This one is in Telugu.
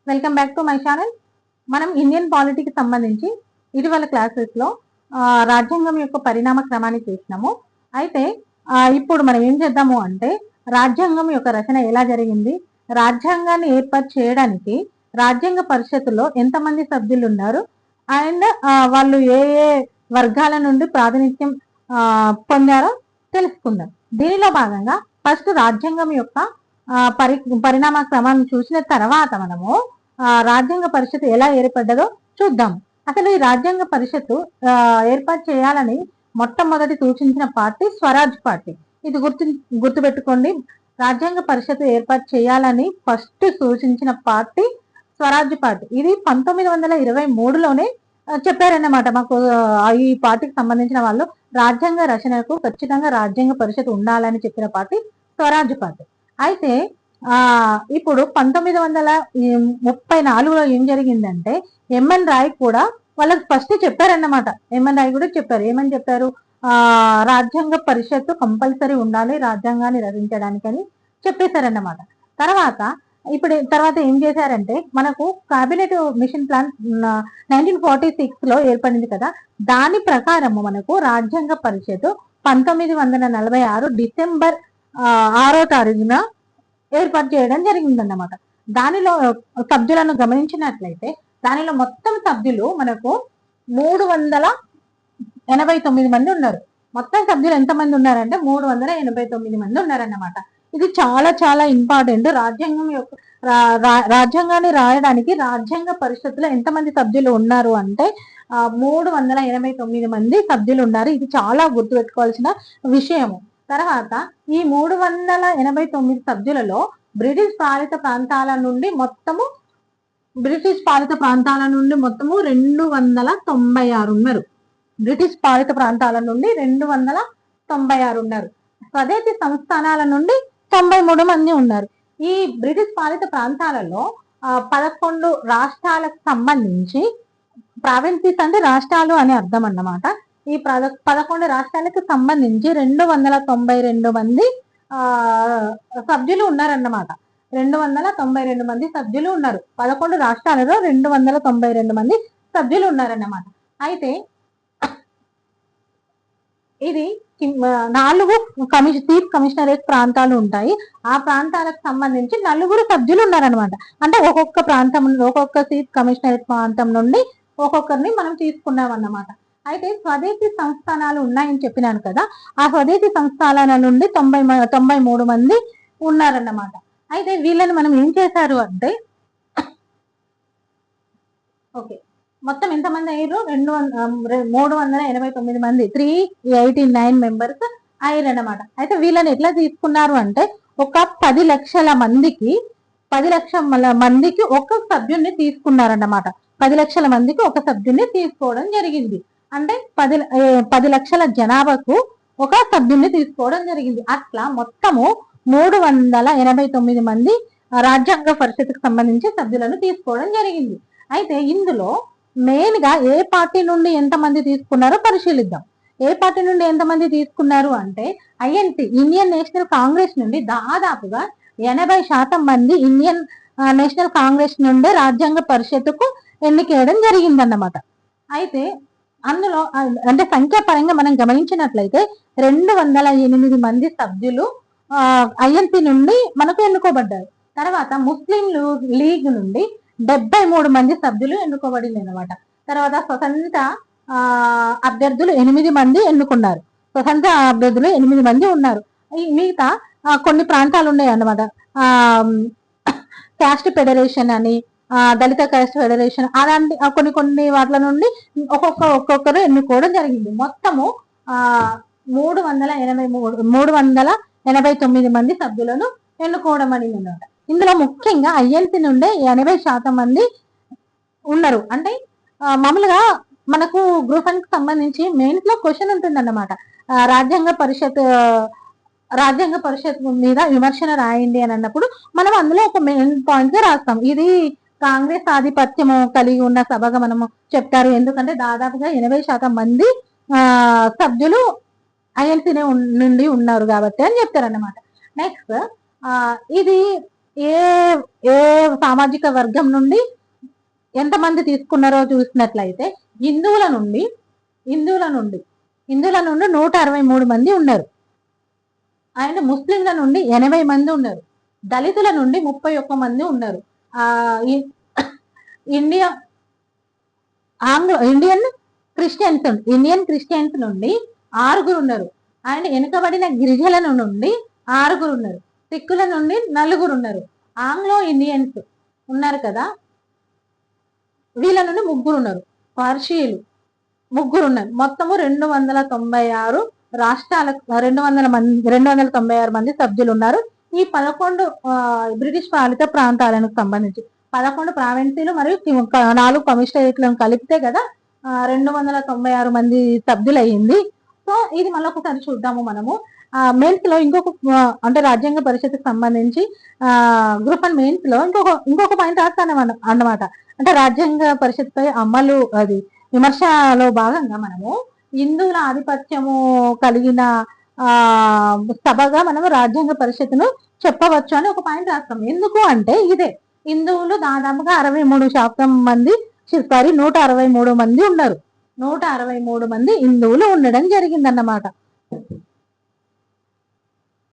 Welcome back to my channel. మనం ఇండియన్ పాలిటీకి సంబంధించి ఇటీవల క్లాసెస్ లో రాజ్యాంగం యొక్క పరిణామ క్రమాన్ని చూసినాము. అయితే ఇప్పుడు మనం ఏం చేద్దాము అంటే రాజ్యాంగం యొక్క రచన ఎలా జరిగింది, రాజ్యాంగాన్ని ఏర్పాటు చేయడానికి రాజ్యాంగ పరిషత్తులో ఎంతమంది సభ్యులు ఉన్నారు, అండ్ వాళ్ళు ఏ ఏ వర్గాల నుండి ప్రాతినిధ్యం పొందారో తెలుసుకుందాం. దీనిలో భాగంగా ఫస్ట్ రాజ్యాంగం యొక్క పరిణామ క్రమాన్ని చూసిన తర్వాత మనము రాజ్యాంగ పరిషత్ ఎలా ఏర్పడ్డదో చూద్దాం. అసలు ఈ రాజ్యాంగ పరిషత్తు ఏర్పాటు చేయాలని మొట్టమొదటి సూచించిన పార్టీ స్వరాజ్ పార్టీ. ఇది గుర్తుపెట్టుకోండి. రాజ్యాంగ పరిషత్తు ఏర్పాటు చేయాలని ఫస్ట్ సూచించిన పార్టీ స్వరాజ్ పార్టీ. ఇది 1923లోనే చెప్పారన్నమాట. మాకు ఈ పార్టీకి సంబంధించిన వాళ్ళు రాజ్యాంగ రచనకు ఖచ్చితంగా రాజ్యాంగ పరిషత్ ఉండాలని చెప్పిన పార్టీ స్వరాజ్ పార్టీ. అయితే ఇప్పుడు 1934లో ఏం జరిగిందంటే ఎంఎన్ రాయ్ కూడా వాళ్ళకి ఫస్ట్ చెప్పారన్నమాట. ఎంఎన్ రాయ్ కూడా చెప్పారు. ఏమని చెప్పారు? రాజ్యాంగ పరిషత్తు కంపల్సరీ ఉండాలి రాజ్యాంగాన్ని రచించడానికి అని చెప్పేశారన్నమాట. తర్వాత ఏం చేశారంటే మనకు కేబినెట్ మిషన్ ప్లాన్ 1946లో ఏర్పడింది కదా, దాని ప్రకారము మనకు రాజ్యాంగ పరిషత్తు 1946 డిసెంబర్ 6వ తారీఖున ఏర్పాటు చేయడం జరిగిందన్నమాట. దానిలో సభ్యులను గమనించినట్లయితే దానిలో మొత్తం సభ్యులు మనకు 389 మంది ఉన్నారు. మొత్తం సభ్యులు ఎంతమంది ఉన్నారంటే 389 మంది ఉన్నారన్నమాట. ఇది చాలా చాలా ఇంపార్టెంట్. రాజ్యాంగాన్ని రాయడానికి రాజ్యాంగ పరిషత్తులో ఎంతమంది సభ్యులు ఉన్నారు అంటే 389 మంది సభ్యులు ఉన్నారు. ఇది చాలా గుర్తుపెట్టుకోవాల్సిన విషయము. తర్వాత ఈ 389 సభ్యులలో బ్రిటిష్ పాలిత ప్రాంతాల నుండి మొత్తము 296 ఉన్నారు. బ్రిటిష్ పాలిత ప్రాంతాల నుండి 296 ఉన్నారు. స్వదేశీ సంస్థానాల నుండి 93 మంది ఉన్నారు. ఈ బ్రిటిష్ పాలిత ప్రాంతాలలో 11 రాష్ట్రాలకు సంబంధించి, ప్రావిన్సీస్ అంటే రాష్ట్రాలు అని అర్థం అన్నమాట. ఈ 11 రాష్ట్రాలకు సంబంధించి 292 మంది సభ్యులు ఉన్నారన్నమాట. 292 మంది సభ్యులు ఉన్నారు. 11 రాష్ట్రాలలో 292 మంది సభ్యులు ఉన్నారన్నమాట. అయితే ఇది 4 చీఫ్ కమిషనరేట్ ప్రాంతాలు ఉంటాయి. ఆ ప్రాంతాలకు సంబంధించి 4 సభ్యులు ఉన్నారనమాట. అంటే ఒక్కొక్క చీఫ్ కమిషనరేట్ ప్రాంతం నుండి ఒక్కొక్కరిని మనం తీసుకున్నాం అన్నమాట. అయితే స్వదేశీ సంస్థానాలు ఉన్నాయని చెప్పినాను కదా, ఆ స్వదేశీ సంస్థానాల నుండి 93 మంది ఉన్నారన్నమాట. అయితే వీళ్ళని మనం ఏం చేశారు అంటే మొత్తం ఎంతమంది అయ్యారు? 389 మంది, 389 మెంబర్స్ అయ్యారు అన్నమాట. అయితే వీళ్ళని ఎట్లా తీసుకున్నారు అంటే ఒక 10 లక్షల మందికి ఒక సభ్యుడిని తీసుకున్నారన్నమాట. 10 లక్షల మందికి ఒక సభ్యుడిని తీసుకోవడం జరిగింది. అంటే 10 లక్షల జనాభాకు ఒక సభ్యుడిని తీసుకోవడం జరిగింది. అట్లా మొత్తము 389 మంది రాజ్యాంగ పరిషత్కు సంబంధించి సభ్యులను తీసుకోవడం జరిగింది. అయితే ఇందులో మెయిన్ గా ఏ పార్టీ నుండి ఎంతమంది తీసుకున్నారో పరిశీలిద్దాం. ఏ పార్టీ నుండి ఎంతమంది తీసుకున్నారు అంటే ఐఎన్సి, ఇండియన్ నేషనల్ కాంగ్రెస్ నుండి దాదాపుగా 80% మంది ఇండియన్ నేషనల్ కాంగ్రెస్ నుండే రాజ్యాంగ పరిషత్తుకు ఎన్నికేయడం జరిగిందన్నమాట. అయితే అందులో అంటే సంఖ్యాపరంగా మనం గమనించినట్లయితే 208 మంది సభ్యులు ఐఎన్సి నుండి మనకు ఎన్నుకోబడ్డారు. తర్వాత ముస్లిం లీగ్ నుండి 73 మంది సభ్యులు ఎన్నుకోబడింది అనమాట. తర్వాత స్వతంత్ర అభ్యర్థులు 8 మంది ఎన్నుకున్నారు. స్వతంత్ర అభ్యర్థులు 8 మంది ఉన్నారు. మిగతా కొన్ని ప్రాంతాలు ఉన్నాయి అన్నమాట. క్యాస్ట్ ఫెడరేషన్ అని, దళిత క్యాస్ట్ ఫెడరేషన్, అలాంటి కొన్ని వాటిల నుండి ఒక్కొక్కరు ఎన్నుకోవడం జరిగింది. మొత్తము 389 మంది సభ్యులను ఎన్నుకోవడం అనేది అన్నమాట. ఇందులో ముఖ్యంగా ఐఎన్సి నుండే 80% మంది ఉన్నారు. అంటే మామూలుగా మనకు గ్రూప్ 1 కి సంబంధించి మెయిన్స్ లో క్వశ్చన్ ఉంటుంది అన్నమాట. రాజ్యాంగ పరిషత్ మీద విమర్శన రాయండి అని అన్నప్పుడు మనం అందులో ఒక మెయిన్ పాయింట్ గా రాస్తాం. ఇది కాంగ్రెస్ ఆధిపత్యము కలిగి ఉన్న సభగా మనము చెప్తారు. ఎందుకంటే దాదాపుగా 80% మంది సభ్యులు ఐఎన్సీ నుండి ఉన్నారు కాబట్టి అని చెప్తారు అన్నమాట. నెక్స్ట్ ఏ ఏ సామాజిక వర్గం నుండి ఎంతమంది తీసుకున్నారో చూసినట్లయితే హిందువుల నుండి 163 మంది ఉన్నారు. అండ్ ముస్లింల నుండి 80 మంది ఉన్నారు. దళితుల నుండి 31 మంది ఉన్నారు. ఇండియన్ క్రిస్టియన్స్ నుండి 6 ఉన్నారు. అండ్ వెనుకబడిన గిరిజనుల నుండి 6 ఉన్నారు. సిక్కుల నుండి 4 ఉన్నారు. ఆంగ్లో ఇండియన్స్ ఉన్నారు కదా, వీళ్ళ నుండి 3 ఉన్నారు. పార్షియలు 3 ఉన్నారు. మొత్తము 296 రాష్ట్రాలకు 296 మంది సభ్యులు ఉన్నారు. ఈ 11 బ్రిటిష్ పాలిత ప్రాంతాలకు సంబంధించి 11 ప్రావిన్సీలు మరియు 4 కమిషనరేట్లను కలిపితే కదా 296 మంది సభ్యులు అయ్యింది. సో ఇది మళ్ళీ ఒకసారి చూద్దాము మనము. మెయిన్స్ లో అంటే రాజ్యాంగ పరిషత్కి సంబంధించి గ్రూప్ 1 మెయిన్స్ లో ఇంకొక పాయింట్ రాస్తాను అన్నమాట. అంటే రాజ్యాంగ పరిషత్ పై అమలు అది విమర్శలో భాగంగా మనము హిందువుల ఆధిపత్యము కలిగిన సభగా మనము రాజ్యాంగ పరిషత్తును చెప్పవచ్చు అని ఒక పాయింట్ రాస్తాం. ఎందుకు అంటే ఇదే హిందువులు దాదాపుగా 63% మంది 163 మంది ఉన్నారు. 163 మంది హిందువులు ఉండడం జరిగిందన్నమాట.